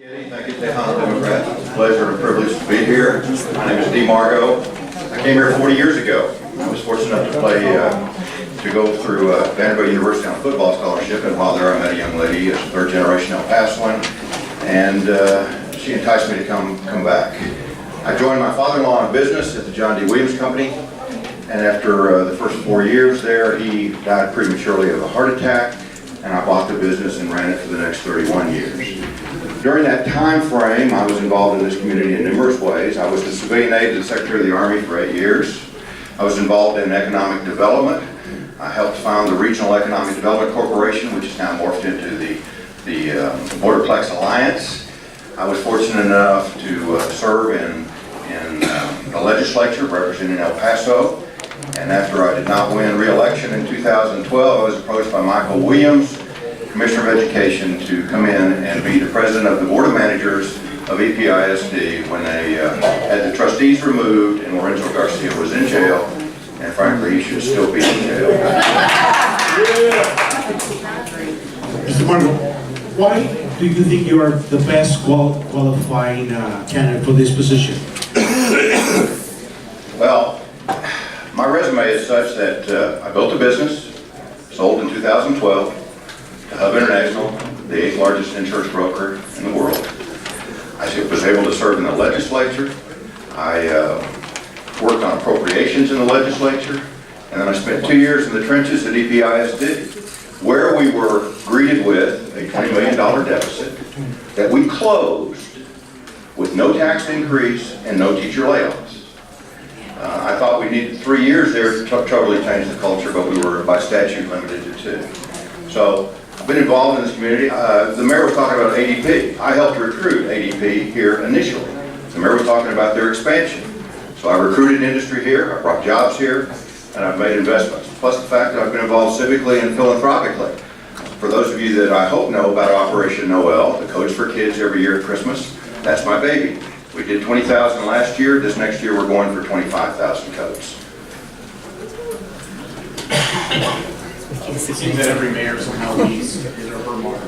Thank you, Tejanos Democrat. It's a pleasure and a privilege to be here. My name is Dee Margo. I came here 40 years ago. I was fortunate enough to go through Vanderbilt University on a football scholarship, and while there I met a young lady, a third generation El Pasoan, and she enticed me to come back. I joined my father-in-law in business at the John D. Williams Company, and after the first 4 years there, he died prematurely of a heart attack, and I bought the business and ran it for the next 31 years. During that time frame, I was involved in this community in numerous ways. I was the civilian aide to the Secretary of the Army for 8 years. I was involved in economic development. I helped found the Regional Economic Development Corporation, which is now morphed into the Borderplex Alliance. I was fortunate enough to serve in the legislature representing El Paso. And after I did not win re-election in 2012, I was approached by Michael Williams, Commissioner of Education, to come in and be the president of the Board of Managers of EPISD when they had the trustees removed and Lorenzo Garcia was in jail, and frankly, he should still be in jail. Mr. Margo, why do you think you are the best qualifying candidate for this position? Well, my resume is such that I built a business, sold in 2012, to Hub International, the 8th largest insurance broker in the world. I was able to serve in the legislature. I worked on appropriations in the legislature, and then I spent 2 years in the trenches at EPISD, where we were greeted with a $20 million deficit that we closed with no tax increase and no teacher layoffs. I thought we needed 3 years there to totally change the culture, but we were by statute limited to 2. So I've been involved in this community. The mayor was talking about ADP. I helped recruit ADP here initially. The mayor was talking about their expansion. So I recruited industry here, I brought jobs here, and I've made investments. Plus the fact that I've been involved civically and philanthropically. For those of you that I hope know about Operation Noel, the coats for kids every year at Christmas, that's my baby. We did 20,000 last year. This next year we're going for 25,000 coats. It seems that every mayor somehow leaves his or her mark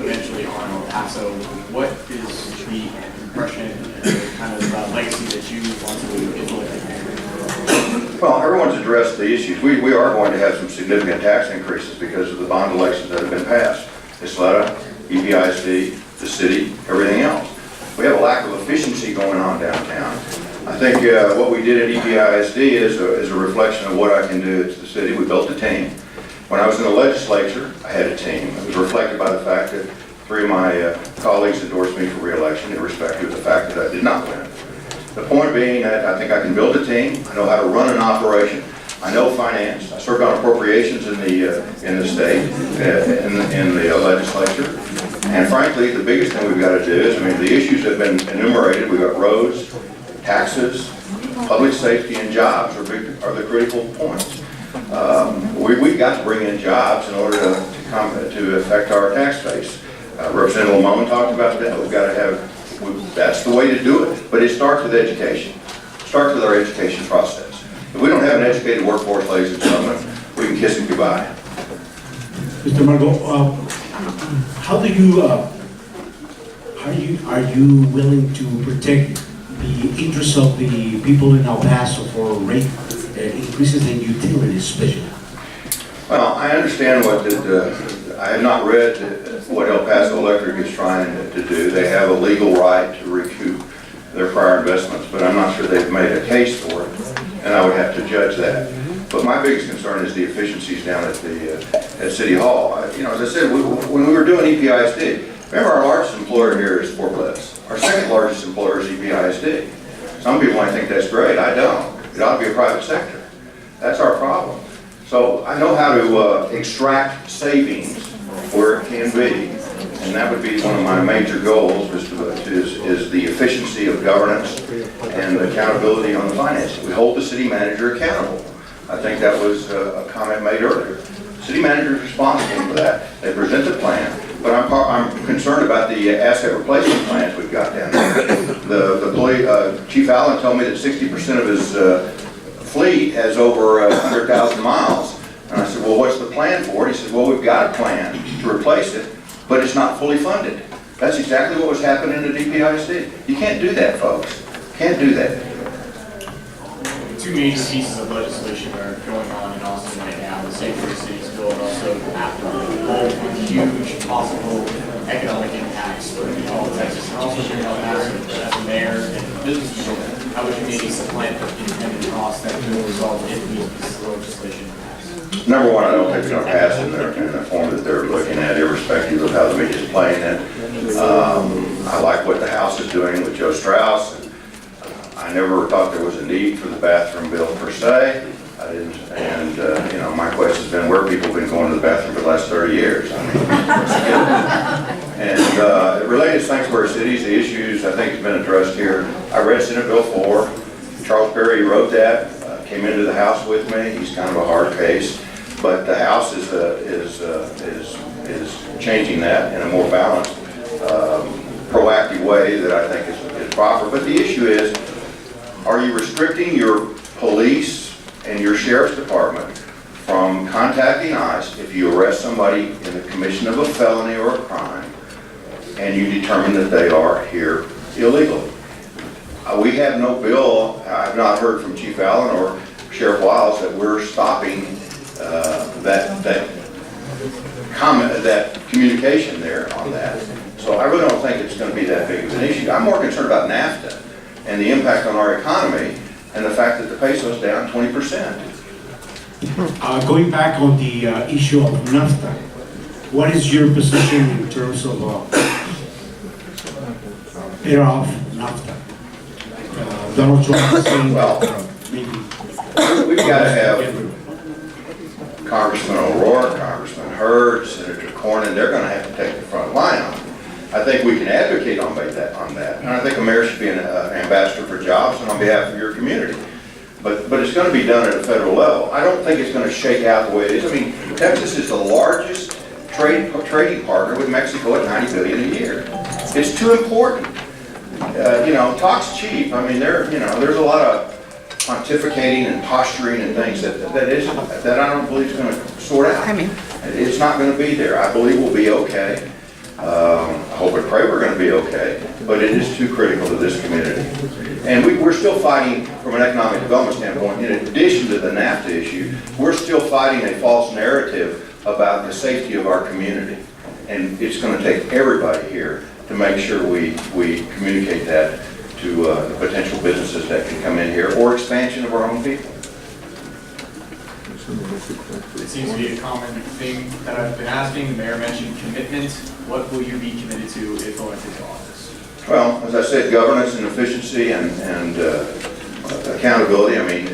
eventually on El Paso. What is the impression and the kind of legacy that you want to implement? Well, everyone's addressed the issues. We are going to have some significant tax increases because of the bond elections that have been passed. Isleta, EPISD, the city, everything else. We have a lack of efficiency going on downtown. I think what we did at EPISD is a reflection of what I can do to the city. We built a team. When I was in the legislature, I had a team. It was reflected by the fact that 3 of my colleagues endorsed me for re-election, irrespective of the fact that I did not win. The point being that I think I can build a team. I know how to run an operation. I know finance. I served on appropriations in the state, in the legislature. And frankly, the biggest thing we've got to do is, the issues have been enumerated. We've got roads, taxes, public safety, and jobs are the critical points. We've got to bring in jobs in order to affect our tax base. Representative Lamone talked about that. We've got to have, that's the way to do it. But it starts with education. It starts with our education process. If we don't have an educated workforce, ladies and gentlemen, we can kiss it goodbye. Mr. Margo, are you willing to protect the interests of the people in El Paso for rate increases in utilities, especially? Well, I understand I have not read what El Paso Electric is trying to do. They have a legal right to recoup their prior investments, but I'm not sure they've made a case for it, and I would have to judge that. But my biggest concern is the efficiencies down at City Hall. As I said, when we were doing EPISD, remember our largest employer here is Fort Bliss. Our second largest employer is EPISD. Some people might think that's great. I don't. It ought to be a private sector. That's our problem. So I know how to extract savings where it can be, and that would be one of my major goals is the efficiency of governance and accountability on the finances. We hold the city manager accountable. I think that was a comment made earlier. City manager is responsible for that. They present the plan, but I'm concerned about the asset replacement plans we've got down there. Chief Allen told me that 60% of his fleet has over 100,000 miles. And I said, well, what's the plan for it? He said, well, we've got a plan to replace it, but it's not fully funded. That's exactly what was happening at DPISD. You can't do that, folks. Can't do that. Two major pieces of legislation are going on in Austin right now, the Sanctuary Cities bill and also after both with huge possible economic impacts for all of Texas and also for El Paso. As a mayor and business people, how would you maybe supplant the independent costs that could result if these pieces of legislation pass? Number one, I don't think it's going to pass in the form that they're looking at, irrespective of how the media's playing it. I like what the House is doing with Joe Strauss. I never thought there was a need for the bathroom bill per se. I didn't, and you know, my question's been where people have been going to the bathroom for the last 30 years. I mean, and related to sanctuary cities, the issues I think has been addressed here. I read Senate Bill 4. Charles Perry wrote that, came into the House with me. He's kind of a hard case, but the House is changing that in a more balanced, proactive way that I think is proper. But the issue is, are you restricting your police and your sheriff's department from contacting ICE if you arrest somebody in the commission of a felony or a crime and you determine that they are here illegally? We have no bill. I've not heard from Chief Allen or Sheriff Wiles that we're stopping that communication there on that. So I really don't think it's going to be that big of an issue. I'm more concerned about NAFTA and the impact on our economy and the fact that the peso's down 20%. Going back on the issue of NAFTA, what is your position in terms of pair off NAFTA? Donald Trump is saying We've got to have Congressman O'Rourke, Congressman Hurd, Senator Cornyn. They're going to have to take the front line on it. I think we can advocate on that, and I think a mayor should be an ambassador for jobs and on behalf of your community. But it's going to be done at a federal level. I don't think it's going to shake out the way it is. I mean, Texas is the largest trading partner with Mexico at $90 billion a year. It's too important. You know, talk's cheap. I mean, there's a lot of pontificating and posturing and things that I don't believe is going to sort out. It's not going to be there. I believe we'll be okay. I hope and pray we're going to be okay, but it is too critical to this community. And we're still fighting from an economic development standpoint. In addition to the NAFTA issue, we're still fighting a false narrative about the safety of our community. And it's going to take everybody here to make sure we communicate that to the potential businesses that can come in here or expansion of our own people. It seems to be a common thing that I've been asking. The mayor mentioned commitment. What will you be committed to if elected to office? Well, as I said, governance and efficiency and accountability. I mean,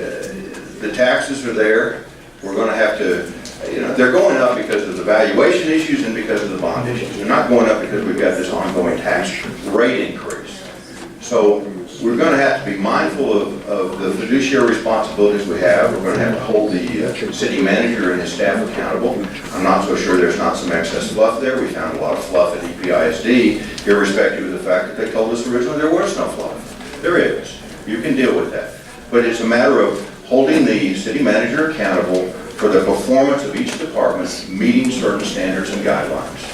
the taxes are there. We're going to have to, they're going up because of the valuation issues and because of the bond issues. They're not going up because we've got this ongoing tax rate increase. So we're going to have to be mindful of the fiduciary responsibilities we have. We're going to have to hold the city manager and his staff accountable. I'm not so sure there's not some excess fluff there. We found a lot of fluff at EPISD, irrespective of the fact that they told us originally there was no fluff. There is. You can deal with that. But it's a matter of holding the city manager accountable for the performance of each department meeting certain standards and guidelines.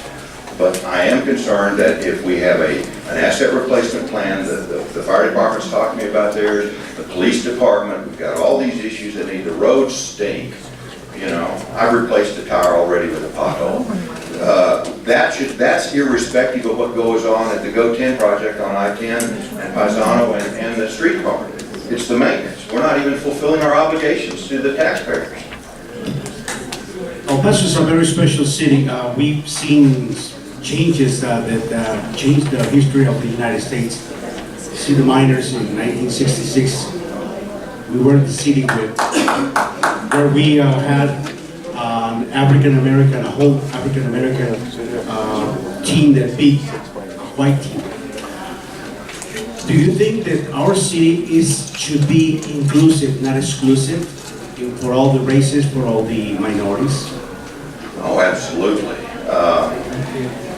But I am concerned that if we have an asset replacement plan, the fire department's talking to me about theirs, the police department, we've got all these issues that need, the roads stink. I've replaced the tire already with a pothole. That's irrespective of what goes on at the Go 10 project on I-10 and Paisano and the streetcar. It's the maintenance. We're not even fulfilling our obligations to the taxpayers. El Paso is a very special city. We've seen changes that changed the history of the United States. See the miners in 1966. We were the city where we had an African-American, a whole African-American team that beat a white team. Do you think that our city should be inclusive, not exclusive, for all the races, for all the minorities? Oh, absolutely.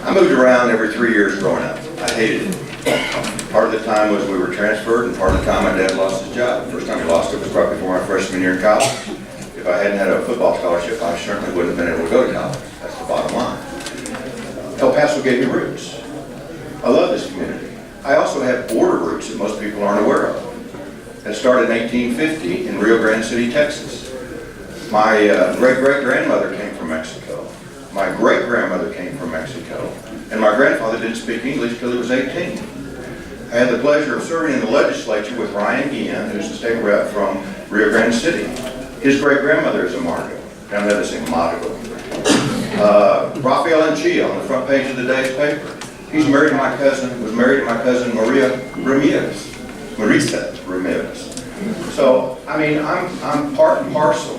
I moved around every 3 years growing up. I hated it. Part of the time was we were transferred, and part of the time my dad lost his job. The first time he lost it was right before my freshman year in college. If I hadn't had a football scholarship, I certainly wouldn't have been able to go to college. That's the bottom line. El Paso gave me roots. I love this community. I also have border roots that most people aren't aware of. That started in 1850 in Rio Grande City, Texas. My great-great-grandmother came from Mexico. My great-grandmother came from Mexico. And my grandfather didn't speak English till he was 18. I had the pleasure of serving in the legislature with Ryan Guillen, who's the state rep from Rio Grande City. His great-grandmother is a Margo. Down there they say Margo. Rafael Anchia on the front page of the day's paper. He's married to my cousin, was married to my cousin Maria Ramirez. Marisa Ramirez. So, I mean, I'm part and parcel.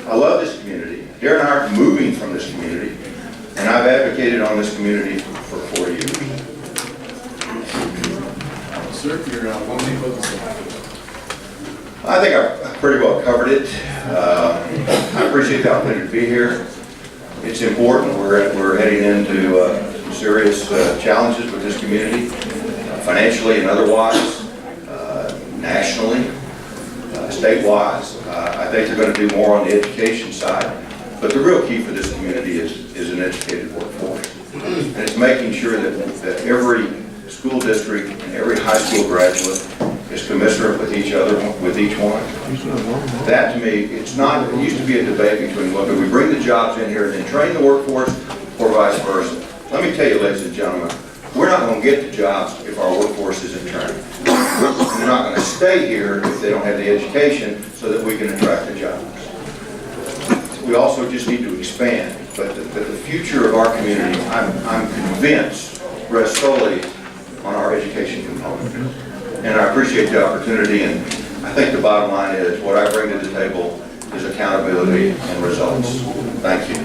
I love this community. Darren and I are moving from this community, and I've advocated on this community for 4 years. Sir, your one-day focus. I think I pretty well covered it. I appreciate the opportunity to be here. It's important. We're heading into some serious challenges with this community, financially and otherwise, nationally, state-wise. I think they're going to do more on the education side. But the real key for this community is an educated workforce. And it's making sure that every school district and every high school graduate is commensurate with each other, with each one. That to me, it used to be a debate between, well, do we bring the jobs in here and then train the workforce, or vice versa? Let me tell you, ladies and gentlemen, we're not going to get the jobs if our workforce isn't trained. They're not going to stay here if they don't have the education so that we can attract the jobs. We also just need to expand, but the future of our community, I'm convinced, rests solely on our education component. And I appreciate the opportunity, and I think the bottom line is what I bring to the table is accountability and results. Thank you.